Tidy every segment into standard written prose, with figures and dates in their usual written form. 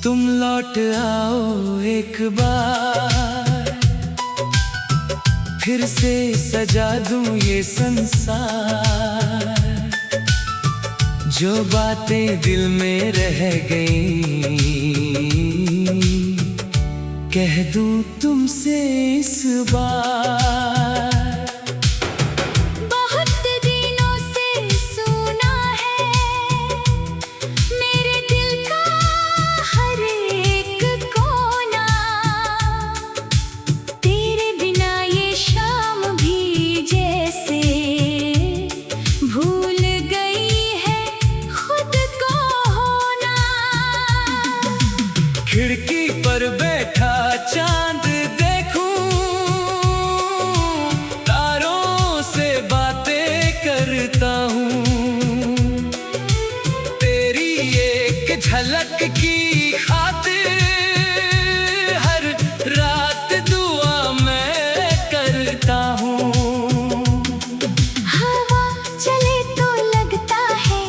तुम लौट आओ एक बार, फिर से सजा दूं ये संसार। जो बातें दिल में रह गई, कह दूं तुमसे इस बार। खिड़की पर बैठा चांद देखूं, तारों से बातें करता हूँ। तेरी एक झलक की खातिर हर रात दुआ मैं करता हूँ। हवा चले तो लगता है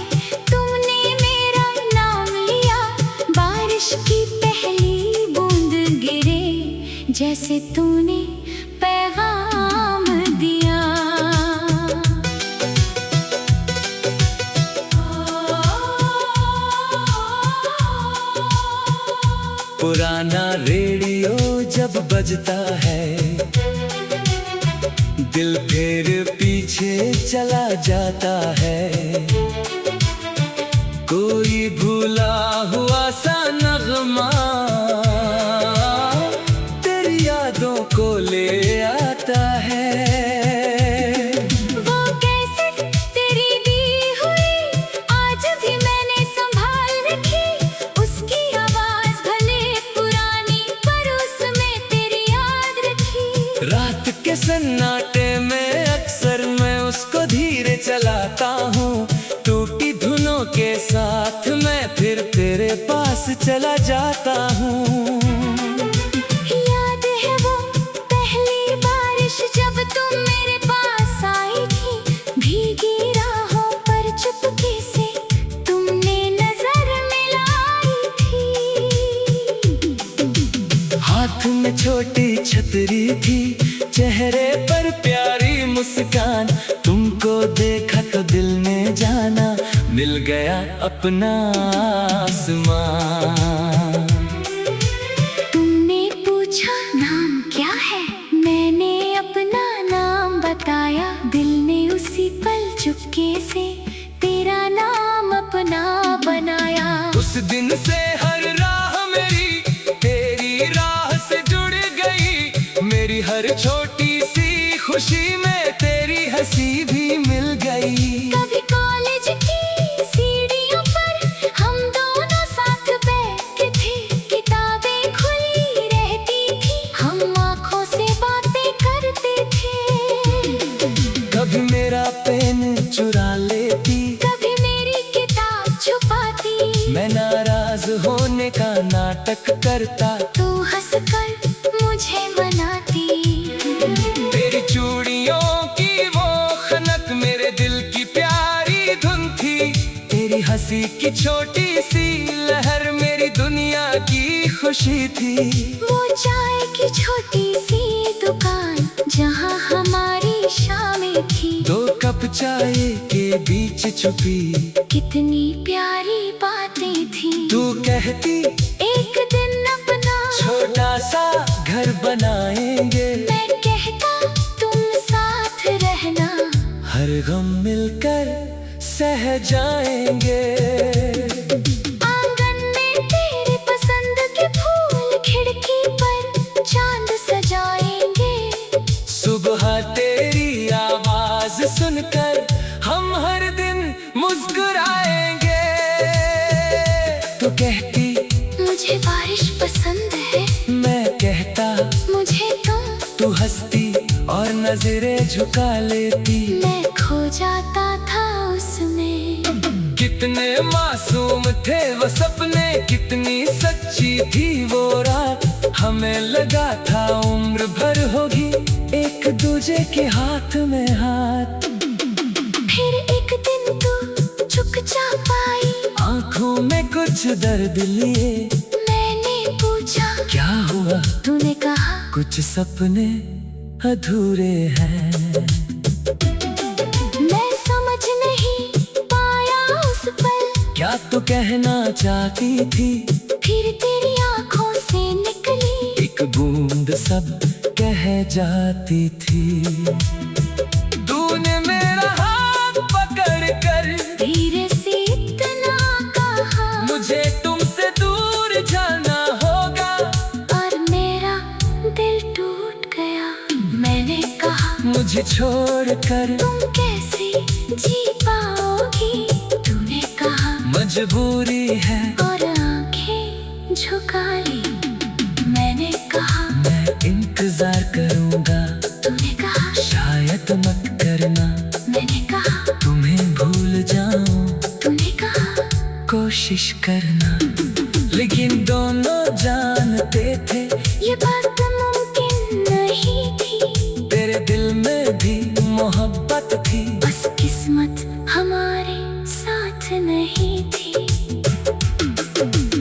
तुमने मेरा नाम लिया। बारिश की जैसे तूने पैगाम दिया। पुराना रेडियो जब बजता है, दिल फिर पीछे चला जाता है। कोई भूला हुआ सा नगमा को ले आता है। वो कैसेट तेरी दी हुई आज भी मैंने संभाल रखी। उसकी आवाज भले पुरानी पर उसमें तेरी याद रखी। रात के सन्नाटे में अक्सर मैं उसको धीरे चलाता हूँ। टूटी धुनों के साथ मैं फिर तेरे पास चला जाता हूँ। जब तुम मेरे पास आई थी, भीगी राहों पर चुपके से तुमने नजर मिलाई थी। हाथ में छोटी छतरी थी, चेहरे पर प्यारी मुस्कान। तुमको देखा तो दिल ने जाना, मिल गया अपना आसमान। तुमने पूछा नाम क्या है, मैंने अपना नाम बताया। दिल ने उसी पल चुपके से तेरा नाम अपना बनाया। उस दिन से हर राह मेरी तेरी राह से जुड़ गई। मेरी हर छोटी सी खुशी में तेरी हंसी भी मिल गई। कभी कॉलेज की सीढ़ियों पर हम दोनों साथ बैठते थे। किताबें खुली रहती थी, हम आँखों से बातें करते थे। कभी मेरा पेन चुरा लेती, कभी मेरी किताब छुपाती। मैं नाराज होने का नाटक करता, तू हंसकर मुझे मनाती। तेरी चूड़ियों की वो खनक मेरे दिल की प्यारी धुन थी। तेरी हंसी की छोटी सी लहर मेरी दुनिया की खुशी थी। वो चाय की छोटी सी दुकान जहाँ हमारी शामें थी। 2 कप चाय के बीच छुपी कितनी प्यारी बातें थी। तू कहती एक दिन अपना छोटा सा घर बनाएंगे। मैं कहता तुम साथ रहना, हर गम मिलकर सह जाएंगे। आंगन में तेरे पसंद के फूल, खिड़की पर चांद सजाएंगे। सुबह तेरी आवाज सुनकर हम हर दिन मुस्कुराएंगे। तो कहती मुझे बारिश पसंद है, मैं कहता मुझे तुम, तू हंसती और नजरें झुका लेती। मैं खो जाता था उसमें। कितने मासूम थे वो सपने, कितनी सच्ची थी वो रात। हमें लगा था उम्र भर होगी एक दूजे के हाथ में हाथ। फिर एक दिन तू चुपचाप आई, आंखों में कुछ दर्द लिए। मैंने पूछा क्या हुआ? तूने कहा कुछ सपने अधूरे हैं। मैं समझ नहीं पाया उस पल, क्या तू कहना चाहती थी? फिर तेरी आंखों से निकली एक बूंद सब कह जाती थी। तूने मेरा हाथ पकड़ कर धीरे से इतना कहा, मुझे तुमसे दूर जाना होगा। और मेरा दिल टूट गया। मैंने कहा मुझे छोड़कर तुम कैसे जी पाओगी? तूने कहा मजबूरी है। और आंखें झुका ली। मैंने कहा मैं इंतजार करूंगा। तूने कहा शायद मत करना, मैंने कहा तुम्हें भूल जाऊं। तूने कहा कोशिश करना। लेकिन दोनों जानते थे ये बात मुमकिन नहीं थी। तेरे दिल में भी मोहब्बत थी, बस किस्मत हमारे साथ नहीं थी।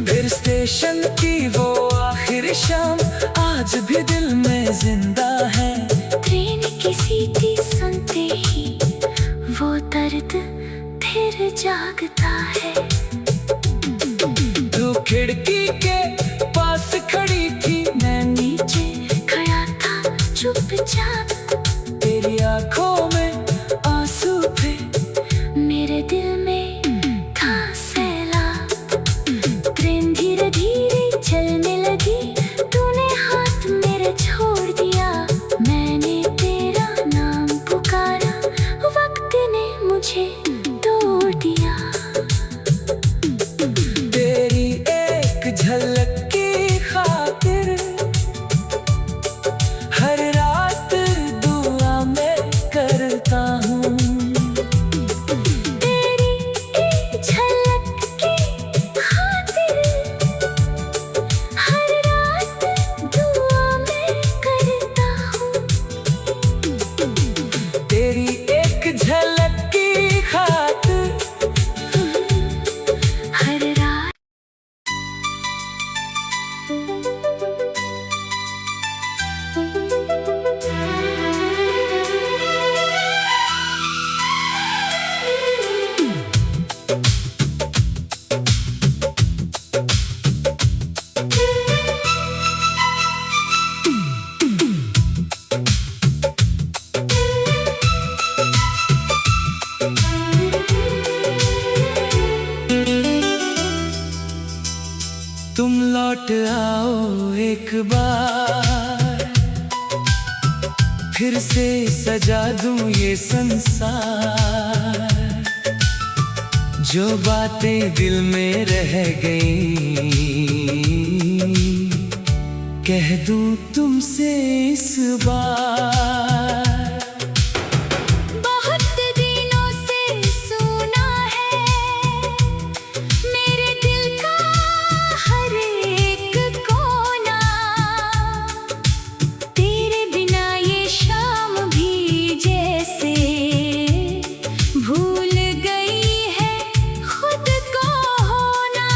फिर स्टेशन की वो आखिरी शाम आज भी दिल में जिंदा है। ट्रेन की सीटी सुनते ही वो दर्द फिर जागता है। तू खिड़की के पास खड़ी थी, मैं नीचे खड़ा था चुपचाप, तेरी आंखों में आंसू थे। मेरे दिल में था सैलाब। ट्रेन धीरे धीरे चलने लगी, तूने हाथ मेरे छोड़ दिया। मैंने तेरा नाम पुकारा, वक्त ने मुझे तोड़ दिया। तेरी एक झलक की खातिर हर रात दुआ मैं करता हूँ। तेरी एक झलक की खातिर हर रात दुआ मैं करता हूँ। तेरी एक झलक की खातिर हर रात तुम लौट आओ एक बार, फिर से सजा दूं ये संसार। जो बातें दिल में रह गईं, कह दूं तुमसे इस बार। बहुत दिनों से सुना है मेरे दिल का हर एक कोना। तेरे बिना ये शाम भी जैसे भूल गई है खुद को होना।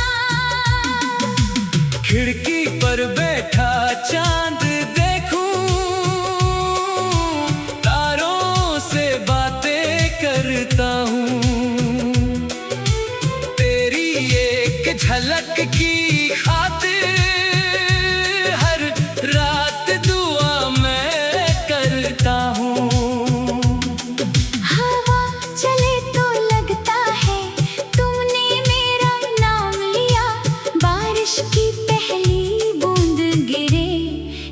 खिड़की पर बैठा चांद देखूं, तारों से बातें करता हूँ। तेरी एक झलक की खातिर हर रात दुआ मैं करता हूँ। हवा चले तो लगता है तुमने मेरा नाम लिया। बारिश की पहली बूंद गिरे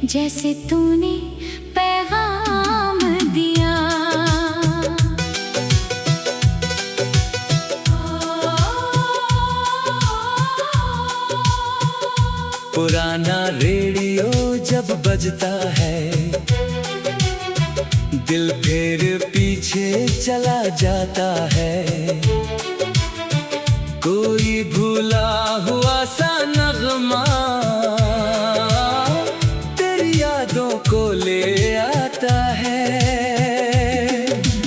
जैसे तूने पैगाम दिया। पुराना रेडियो जब बजता है, दिल फिर पीछे चला जाता है। कोई भूला हुआ सा नगमा तेरी यादों को ले आता है।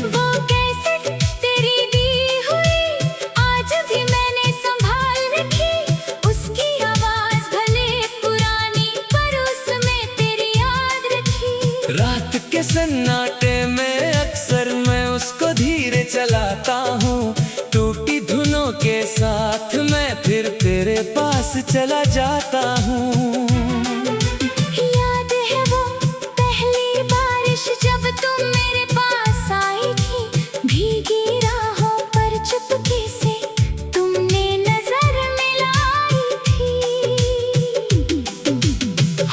वो कैसेट तेरी दी हुई आज भी मैंने संभाल रखी, उसकी आवाज भले पुरानी पर उसमें तेरी याद रखी। रात के सन्नाटे में अक्सर मैं उसको धीरे चलाता हूँ, टूटी धुनों के साथ मैं फिर तेरे पास चला जाता हूँ। याद है वो पहली बारिश जब तुम मेरे पास आई थी, भीगी राहों पर चुपके से तुमने नजर मिलाई थी।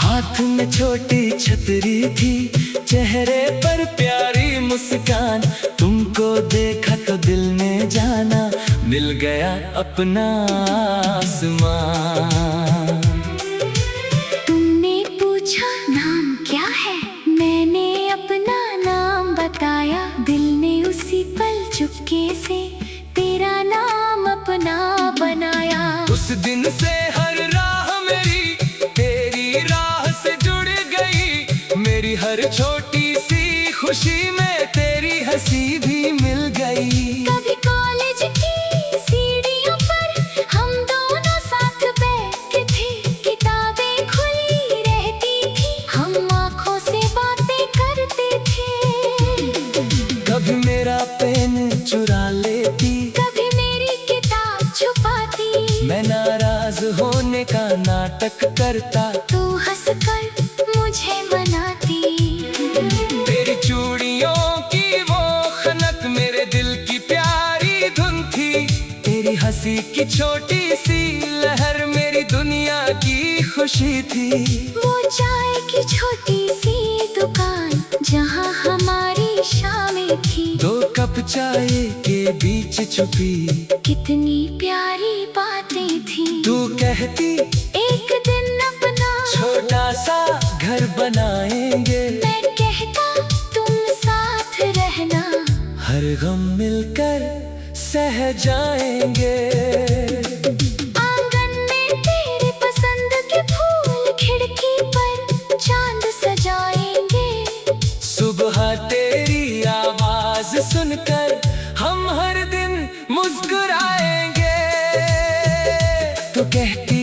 हाथ में छोटी छतरी थी, चेहरे पर प्यारी मुस्कान, तुमको देखा तो दिल ने जाना मिल गया अपना आसमान। तुमने पूछा नाम क्या है, मैंने अपना नाम बताया, दिल ने उसी पल चुपके से तेरा नाम अपना बनाया। उस दिन से हर राह मेरी तेरी राह से जुड़ गई, मेरी हर छोटी सी खुशी में तेरी हंसी भी मिल गई। कभी कॉलेज की सीढ़ियों पर हम दोनों साथ बैठते थे, किताबें खुली रहती थी, हम आँखों से बातें करते थे। कभी मेरा पेन चुरा लेती, कभी मेरी किताब छुपाती, मैं नाराज होने का नाटक करता, तू हंसकर मुझे मनाती। तेरी चूड़ियों की वो खनक मेरे दिल की प्यारी धुन थी, तेरी हंसी की छोटी सी लहर मेरी दुनिया की खुशी थी। वो चाय की छोटी सी दुकान जहाँ हमारी शामें थी, 2 कप चाय के बीच छुपी कितनी प्यारी बातें थी। तू कहती एक दिन अपना छोटा सा घर बनाएंगे, मैं कहता तुम साथ रहना, हर गम मिलकर सह जाएंगे। आंगन में तेरे पसंद के फूल खिड़की पर चांद सजाएंगे, सुबह तेरी आवाज सुनकर हम हर दिन मुस्कुराएंगे। तू कहती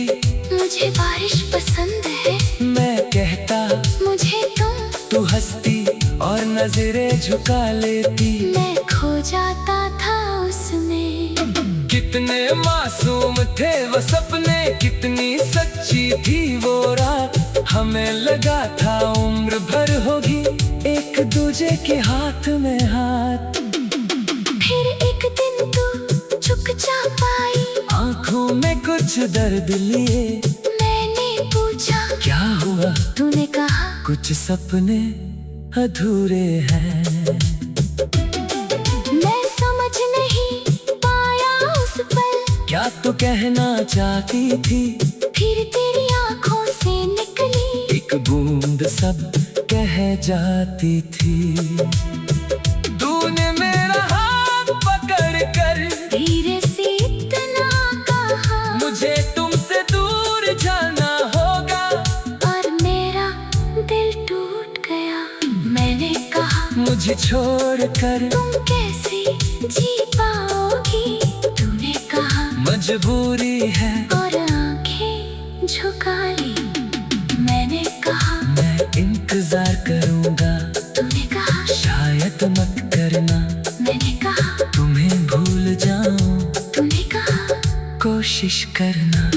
मुझे बारिश पसंद है, मैं कहता मुझे तुम, तू हंसती और नजरें झुका लेती। मैं खो जाता था उसमें। कितने मासूम थे वो सपने, कितनी सच्ची थी वो रात, हमें लगा था उम्र भर होगी एक दूजे के हाथ में हाथ। फिर एक दिन तू चुपचाप आई, आंखों में कुछ दर्द लिए, मैंने पूछा क्या हुआ, तूने कहा कुछ सपने अधूरे हैं। मैं समझ नहीं पाया उस पल, क्या तू कहना चाहती थी, फिर तेरी आंखों से निकली एक बूंद सब कह जाती थी। तूने मेरा हाथ पकड़ कर धीरे से इतना कहा, मुझे तुमसे दूर जाना होगा, और मेरा दिल टूट गया। मैंने कहा मुझे छोड़कर तुम कैसे जी पाओगी, तूने कहा मजबूरी है, और आंखें झुका ली। मैंने कहा मैं इंतजार करूंगा, तूने कहा शायद मत करना, मैंने कहा तुम्हें भूल जाऊं, तूने कहा कोशिश करना।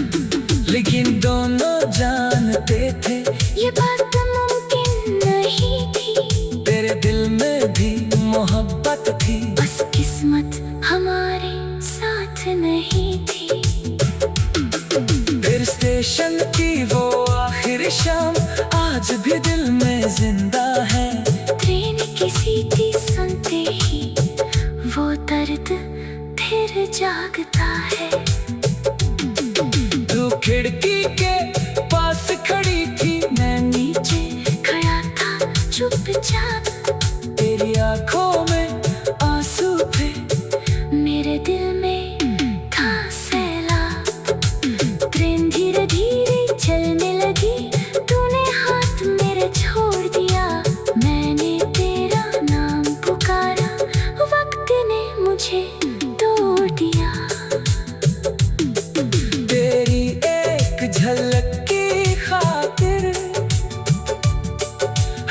लेकिन दोनों जानते थे ये बात मुमकिन नहीं थी, तेरे दिल में भी मोहब्बत थी, बस किस्मत हमारे साथ नहीं थी। फिर स्टेशन की वो आखिरी शाम आज भी दिल में जिंदा है। ट्रेन की सीटी सुनते ही वो दर्द फिर जागता है। तू खिड़की के पास धीरे धीरे चलने लगी, तूने हाथ मेरे छोड़ दिया, मैंने तेरा नाम पुकारा, वक्त ने मुझे तोड़ दिया। तेरी एक झलक की खातिर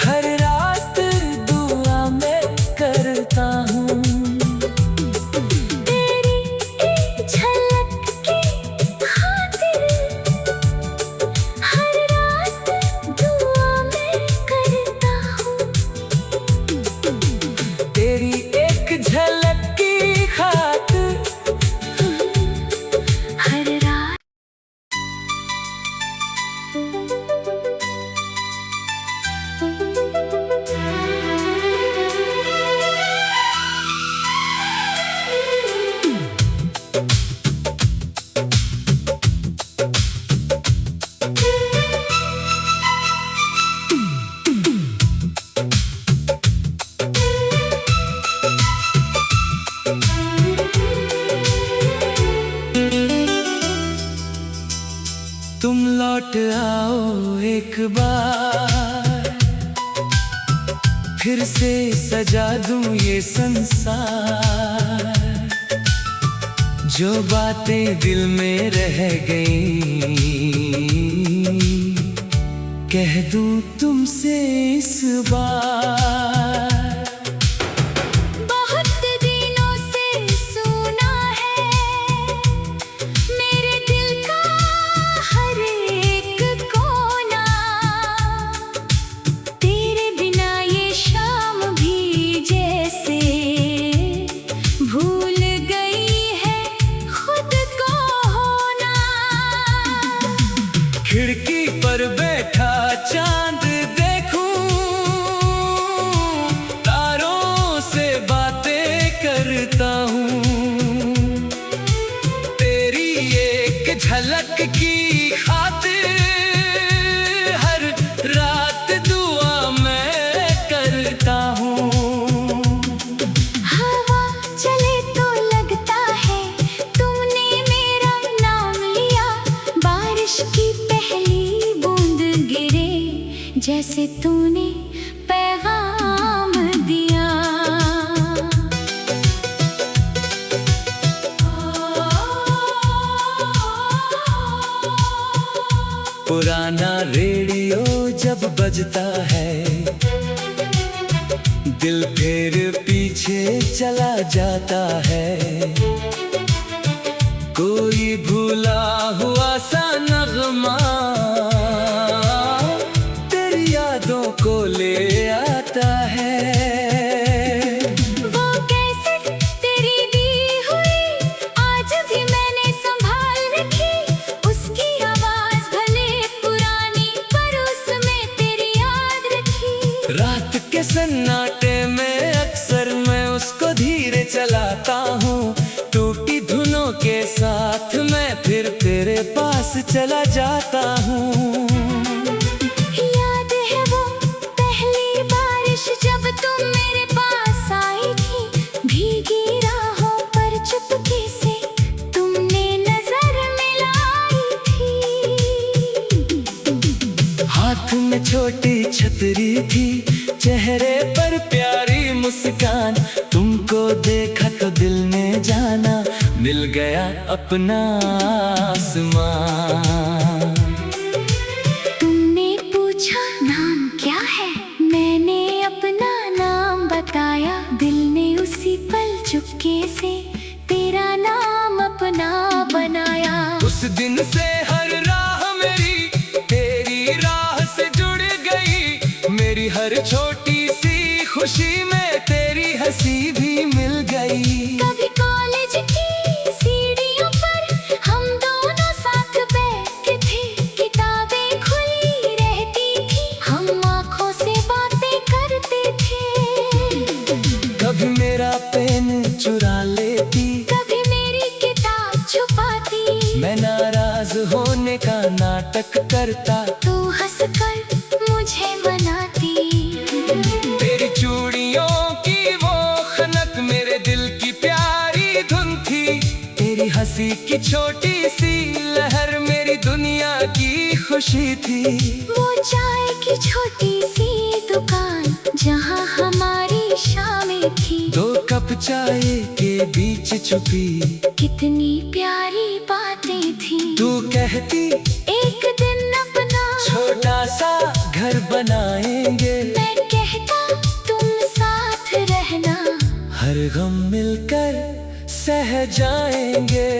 हर रात दुआ मैं करता हूँ। तेरी एक झलक की खातिर हर रात दुआ मैं करता हूँ। तेरी एक झलक की खातिर हर रात तुम लौट आओ एक बार, फिर से सजा दूं ये संसार। जो बातें दिल में रह गई कह दूं तुमसे इस बार। बहुत दिनों से सुना है मेरे दिल का हर एक कोना, तेरे बिना ये शाम भी जैसे भूल गई है खुद को होना। खिड़की पर बैठा चांद देखूं, तारों से बातें करता हूँ। तेरी एक झलक की खातिर हर रात दुआ मैं करता हूँ। हवा चले तो लगता है तुमने मेरा नाम लिया, बारिश की पहली बूंद गिरे जैसे तूने पैगाम दिया। पुराना रेडियो जब बजता है, दिल फिर पीछे चला जाता है। कोई भूला हुआ सा नगमा तेरी यादों को ले आता है। वो कैसे तेरी दी हुई आज भी मैंने संभाल रखी, उसकी आवाज भले पुरानी पर उसमें तेरी याद रखी। रात के सन्नाटे में अक्सर मैं उसको धीरे चलाता हूँ, टूटी धुनों के साथ मैं फिर तेरे पास चला जाता हूँ। याद है वो पहली बारिश जब तुम मेरे पास आई थी, भीगी राहों पर चुपके से तुमने नजर मिलाई थी। हाथ में छोटी छतरी थी, चेहरे पर प्यारी मुस्कान, तुमको देखा तो दिल ने जाना मिल गया अपना आसमान। तुमने पूछा नाम क्या है, मैंने अपना नाम बताया, दिल ने उसी पल चुपके से तेरा नाम अपना बनाया। उस दिन से हर राह मेरी तेरी राह से जुड़ गई, मेरी हर छोटी सी खुशी में तेरी हंसी भी मिल गई। कभी कॉलेज की सीढ़ियों पर हम दोनों साथ बैठे थे, किताबें खुली रहती थी, हम आँखों से बातें करते थे। कभी मेरा पेन चुरा लेती, कभी मेरी किताब छुपाती, मैं नाराज होने का नाटक करता, तू हंसकर मुझे मनाती। तेरी चूड़ियों की वो खनक मेरे दिल की प्यारी धुन थी, तेरी हंसी की छोटी सी लहर मेरी दुनिया खुशी थी। वो चाय की छोटी सी दुकान जहाँ हमारी शामें थी। 2 कप चाय के बीच छुपी कितनी प्यारी बातें थी। तू कहती एक दिन अपना छोटा सा घर बनाएंगे। मैं कहता तुम साथ रहना। हर गम मिलकर सह जाएंगे।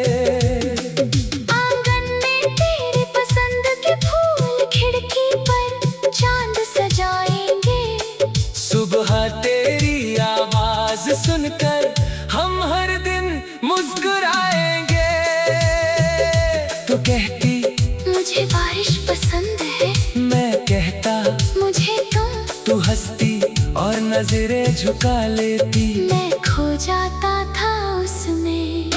आंगन में तेरे पसंद के फूल, खिड़की पर चांद सजाएंगे। सुबह तेरी आवाज सुनकर हम हर दिन मुस्कुराएंगे। तू कहती मुझे बारिश पसंद है। मैं कहता मुझे तुम। तू हंसती और नजरें झुका लेती। मैं खो जाता था उसमें।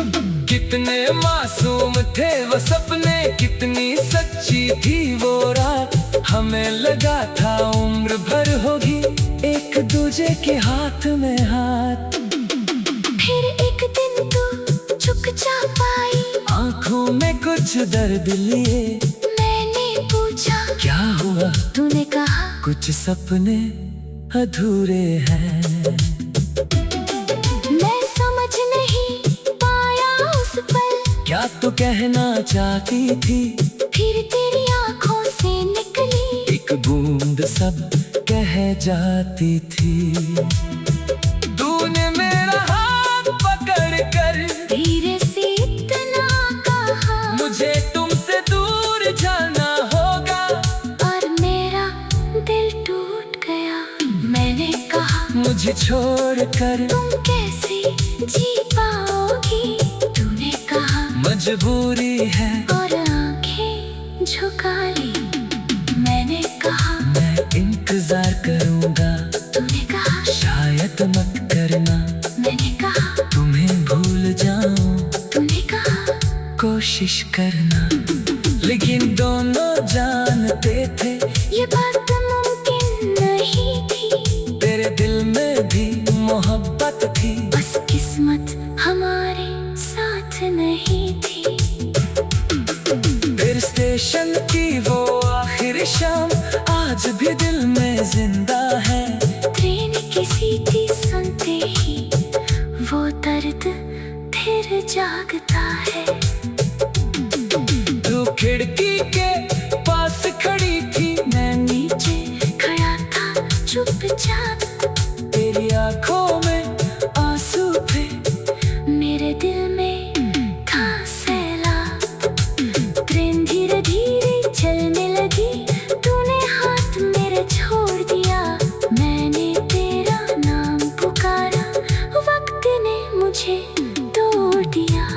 कितने मासूम थे वो सपने, कितनी सच्ची थी वो रात। हमें लगा था उम्र भर होगी एक दूजे के हाथ में हाथ। फिर एक दिन तू चुपचाप आई। आंखों में कुछ दर्द लिए। मैंने पूछा क्या हुआ? तूने कहा कुछ सपने अधूरे हैं। मैं समझ नहीं पाया उस पल क्या तू कहना चाहती थी? फिर तेरी आंखों से निकली एक बूंद सब कह जाती थी। तूने मेरा हाथ पकड़ कर धीरे से इतना कहा, मुझे तुमसे दूर जाना होगा। और मेरा दिल टूट गया। मैंने कहा मुझे छोड़कर तुम कैसे जी पाओगी। तूने कहा मजबूरी है। और आंखें झुका ली। मैंने कहा मैं इंतजार करूंगा। तूने कहा शायद मत करना। मैंने कहा तुम्हें भूल जाऊं। तूने कहा कोशिश करना। लेकिन दोनों जानते थे ये बात मुमकिन नहीं थी। तेरे दिल में भी मोहब्बत थी। बस किस्मत हमारे साथ नहीं थी। फिर स्टेशन की वो आखिरी शाम आज भी दिल में जिंदा है। ट्रेन की सीटी सुनते ही वो दर्द फिर जागता है। तू खिड़की के पास खड़ी थी, मैं नीचे खड़ा था चुपचाप। तेरी आंखों में आंसू थे। मेरे दिल में था सैलाब। ट्रेन धीरे धीरे चलने लगी। तूने हाथ मेरे छोड़ दिया। मैंने तेरा नाम पुकारा। वक्त ने मुझे तोड़ दिया।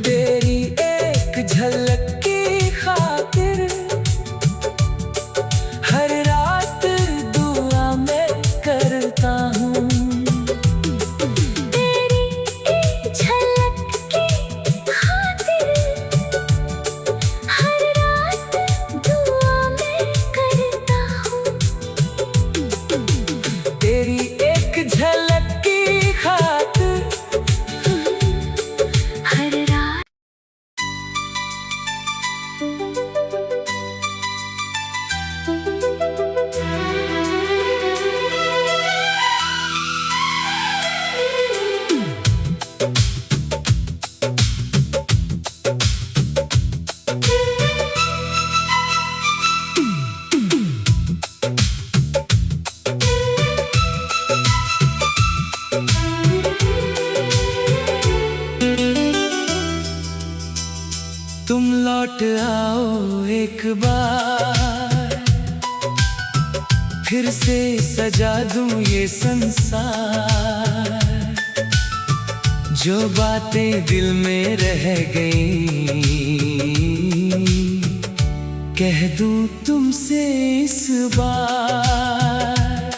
तेरी एक झलक की खातिर हर रात दुआ मैं करता हूँ। तेरी एक झलक की खातिर हर रात दुआ मैं करता हूँ। तेरी एक झलक की खातिर हर रात। तुम लौट आओ एक बार, फिर से सजा दूं ये संसार। जो बातें दिल में रह गई कह दूं तुमसे इस बार।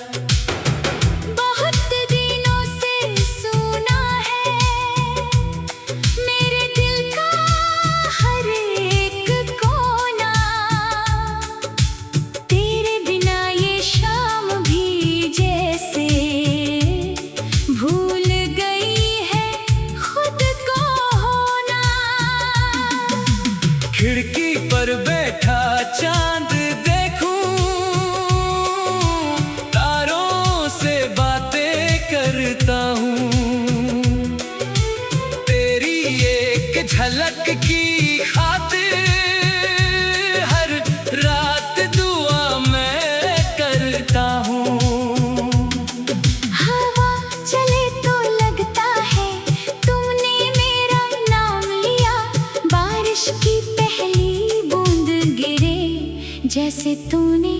बहुत दिनों से सुना है मेरे दिल का हर एक कोना। तेरे बिना ये शाम भी जैसे भूल गई है खुद को होना। खिड़की पर बैठा चांद देखूं, तारों से बातें करता हूँ। तेरी एक झलक की खातिर हर रात दुआ मैं करता हूँ। हवा चले तो लगता है तुमने मेरा नाम लिया। बारिश की पहली बूंद गिरे जैसे तूने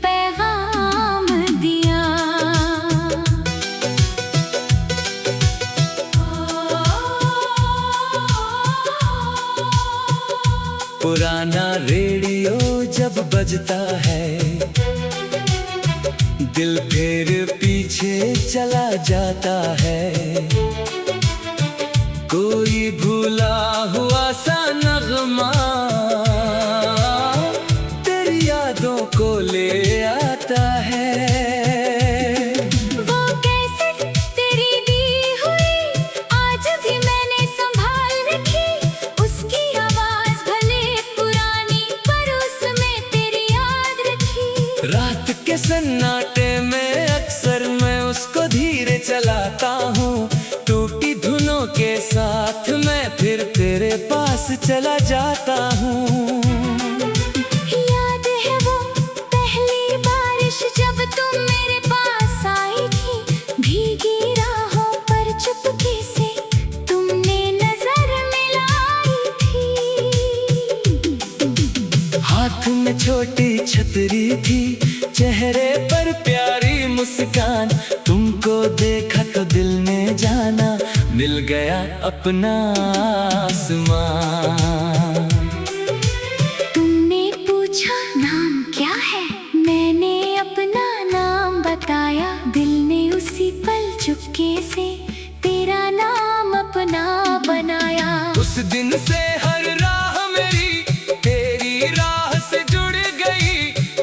पैगाम दिया। पुराना रेडियो जब बजता है, दिल फिर पीछे चला जाता है। कोई भूला हुआ सा नगमा तेरी यादों को ले आता है। वो कैसेट तेरी दी हुई आज भी मैंने संभाल रखी। उसकी आवाज भले पुरानी पर उसमें तेरी याद रखी। रात के सन्नाटे में अक्सर मैं उसको धीरे चलाता हूँ। टूटी धुनों के साथ मैं फिर तेरे पास चला जाता हूँ। याद है वो पहली बारिश जब तुम मेरे पास आई थी। भीगी राहों पर चुपके से तुमने नजर मिलाई थी। हाथ में छोटी छतरी थी, चेहरे पर प्यारी मुस्कान। तुमको देखा तो दिल ने जाना, मिल गया अपना आसमान। तुमने पूछा नाम क्या है, मैंने अपना नाम बताया। दिल ने उसी पल चुपके से तेरा नाम अपना बनाया। उस दिन से हर राह मेरी तेरी राह से जुड़ गई।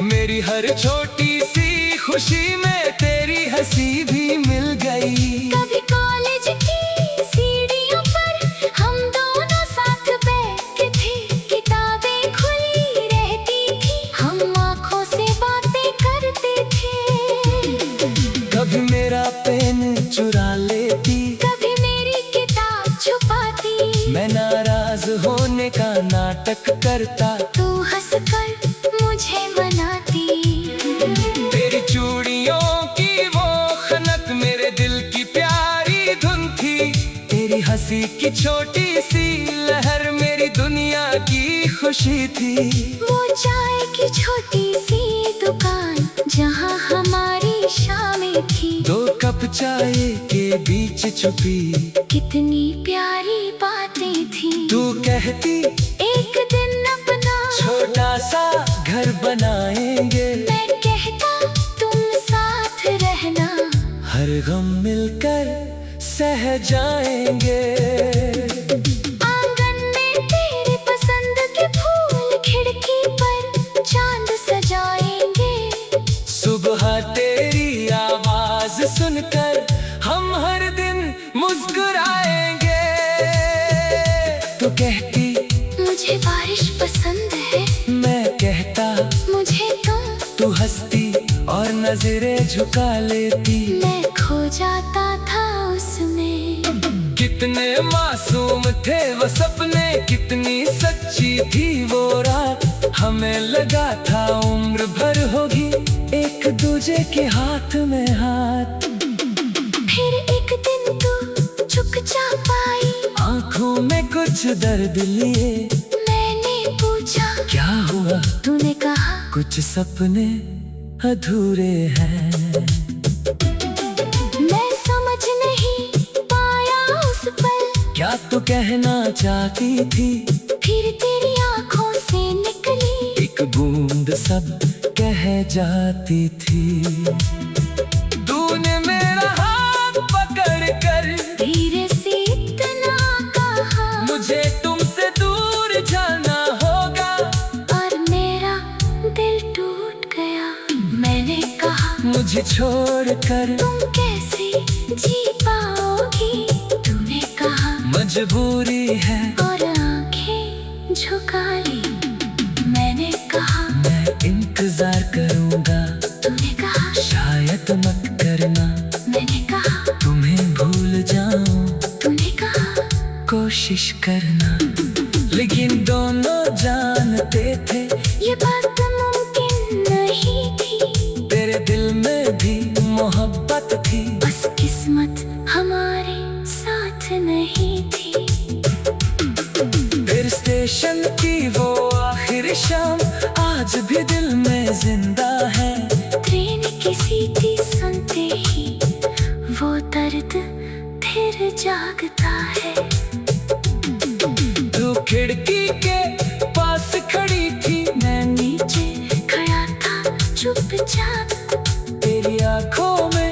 मेरी हर छोटी सी खुशी में तेरी हंसी भी मिल गई। कभी कॉलेज की सीढ़ियों पर हम दोनों साथ बैठते थे। किताबें खुली रहती थी, हम आँखों से बातें करते थे। कभी मेरा पेन चुरा लेती, कभी मेरी किताब छुपाती। मैं नाराज होने का नाटक करता, तू हंसकर मुझे मनाती। तेरी चूड़ियों की वो खनक मेरे दिल की प्यारी धुन थी। तेरी हंसी की छोटी सी लहर मेरी दुनिया की खुशी थी। वो चाय की छोटी सी दुकान जहाँ हमारी शामें थी। 2 कप चाय के बीच छुपी कितनी प्यारी बातें थी। तू कहती एक दिन अपना छोटा सा घर बनाएंगे। मैं कहता तुम साथ रहना। हर गम मिलकर सह जाएंगे। आंगन में तेरे पसंद के फूल, खिड़की पर चांद सजाएंगे। सुबह तेरी आवाज सुनकर हम हर दिन मुस्कुराएंगे। तो कहती मुझे बारिश पसंद है, मैं कहता मुझे तुम। तू हंसती और नजरें झुका लेती। मैं खो जाता था उसमें। कितने मासूम थे वो सपने, कितनी सच्ची थी वो रात। हमें लगा था उम्र भर होगी एक दूजे के हाथ में हाथ। फिर एक दिन तू चुपचाप आई, आंखों में कुछ दर्द लिए। मैंने पूछा क्या हुआ, तूने कहा कुछ सपने अधूरे हैं। मैं समझ नहीं पाया उस पल क्या तू कहना चाहती थी। फिर तेरी आंखों से निकली एक बूंद सब कह जाती थी। तूने मेरा हाथ पकड़ कर धीरे से इतना कहा, मुझे तुमसे दूर जाना होगा। और मेरा दिल टूट गया। मैंने कहा मुझे छोड़कर तुम कैसे जी पाओगी। तूने कहा मजबूरी है और आंखें झुका ली। मैंने कहा मैं इंतजार करूंगा। तूने कहा शायद मत करना। मैंने कहा तुम्हें भूल जाऊं। तूने कहा कोशिश करना। लेकिन दोनों जानते थे ये बात मुमकिन नहीं थी। तेरे दिल में भी मोहब्बत थी, बस किस्मत हमारे साथ नहीं थी। फिर स्टेशन की वो आखिरी शाम आज भी दिल में जिंदा है। ट्रेन की सीटी सुनते ही वो दर्द फिर जागता है। तू खिड़की के पास खड़ी थी, मैं नीचे खड़ा था चुपचाप। तेरी आंखों में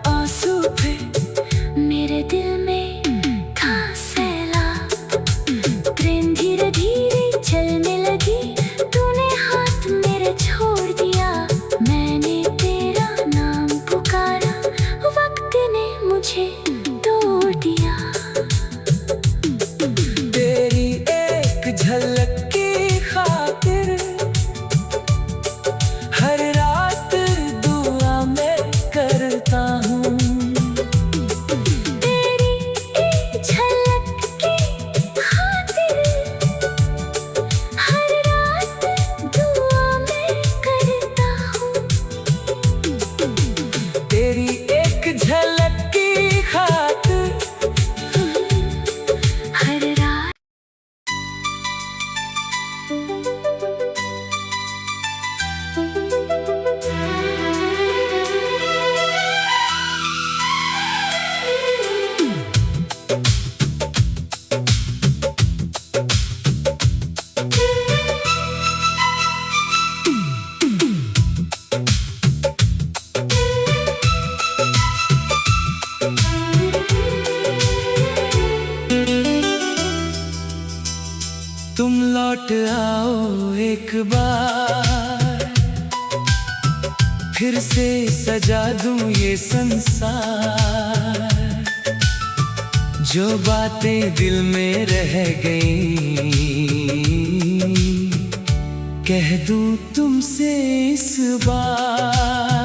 आंसू थे, मेरे दिल में था सैलाब। ट्रेन धीरे धीरे चलने लगी। तूने हाथ मेरे छोड़ दिया। मैंने तेरा नाम पुकारा, वक्त ने मुझे तोड़ दिया। तेरी एक झलक की खातिर हर रात दुआ मैं करता हूँ। तेरी एक झलक की खातिर हर रात दुआ मैं करता हूँ। तेरी एक झलक की खातिर हर रात तुम लौट आओ एक बार, फिर से सजा दूं ये संसार। जो बातें दिल में रह गई कह दूं तुमसे इस बार।